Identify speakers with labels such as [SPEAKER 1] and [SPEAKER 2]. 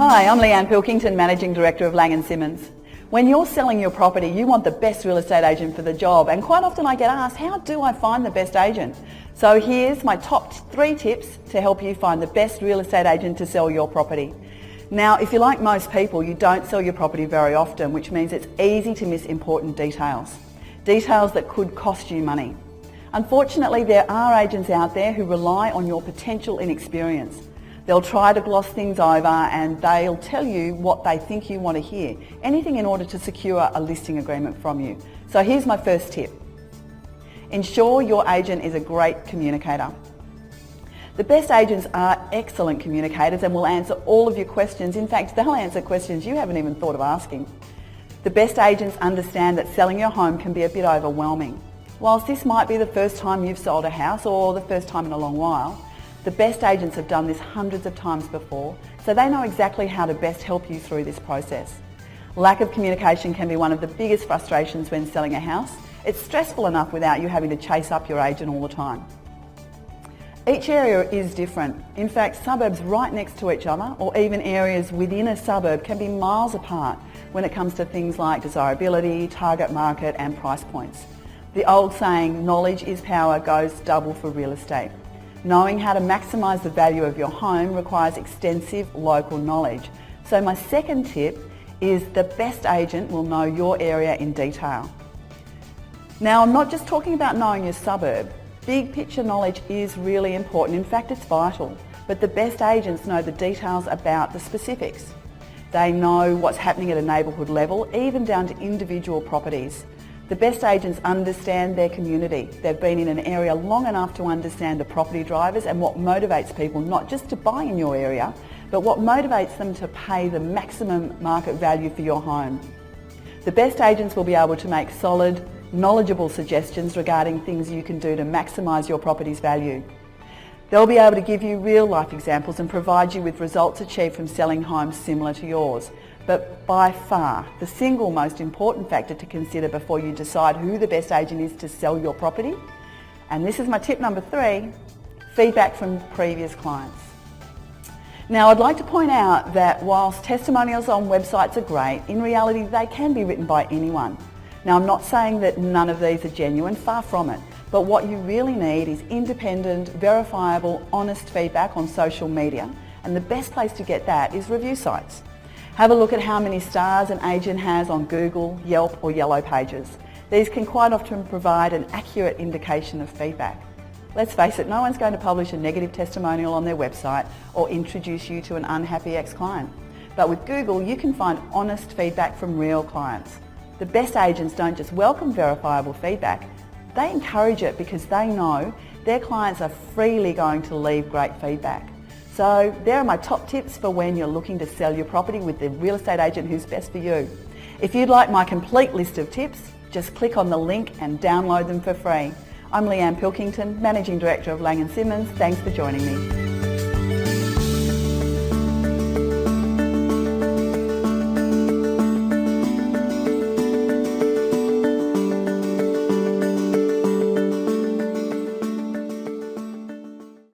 [SPEAKER 1] Hi, I'm Leanne Pilkington, Managing Director of Lang & Simmons. When you're selling your property, you want the best real estate agent for the job, and quite often I get asked, how do I find the best agent? So here's my top 3 tips to help you find the best real estate agent to sell your property. Now, if you're like most people, you don't sell your property very often, which means it's easy to miss important details. Details that could cost you money. Unfortunately, there are agents out there who rely on your potential inexperience. They'll try to gloss things over and they'll tell you what they think you want to hear, anything in order to secure a listing agreement from you. So here's my first tip. Ensure your agent is a great communicator. The best agents are excellent communicators and will answer all of your questions. In fact, they'll answer questions you haven't even thought of asking. The best agents understand that selling your home can be a bit overwhelming. Whilst this might be the first time you've sold a house or the first time in a long while, the best agents have done this hundreds of times before, so they know exactly how to best help you through this process. Lack of communication can be one of the biggest frustrations when selling a house. It's stressful enough without you having to chase up your agent all the time. Each area is different. In fact, suburbs right next to each other, or even areas within a suburb, can be miles apart when it comes to things like desirability, target market and price points. The old saying, knowledge is power, goes double for real estate. Knowing how to maximise the value of your home requires extensive local knowledge. So my second tip is the best agent will know your area in detail. Now, I'm not just talking about knowing your suburb. Big picture knowledge is really important. In fact, it's vital. But the best agents know the details about the specifics. They know what's happening at a neighbourhood level, even down to individual properties. The best agents understand their community. They've been in an area long enough to understand the property drivers and what motivates people not just to buy in your area, but what motivates them to pay the maximum market value for your home. The best agents will be able to make solid, knowledgeable suggestions regarding things you can do to maximise your property's value. They'll be able to give you real life examples and provide you with results achieved from selling homes similar to yours. But by far, the single most important factor to consider before you decide who the best agent is to sell your property, and this is my tip number 3, feedback from previous clients. Now, I'd like to point out that whilst testimonials on websites are great, in reality they can be written by anyone. Now, I'm not saying that none of these are genuine, far from it, but what you really need is independent, verifiable, honest feedback on social media, and the best place to get that is review sites. Have a look at how many stars an agent has on Google, Yelp or Yellow Pages. These can quite often provide an accurate indication of feedback. Let's face it, no one's going to publish a negative testimonial on their website or introduce you to an unhappy ex-client. But with Google, you can find honest feedback from real clients. The best agents don't just welcome verifiable feedback, they encourage it because they know their clients are freely going to leave great feedback. So there are my top tips for when you're looking to sell your property with the real estate agent who's best for you. If you'd like my complete list of tips, just click on the link and download them for free. I'm Leanne Pilkington, Managing Director of Lang & Simmons. Thanks for joining me.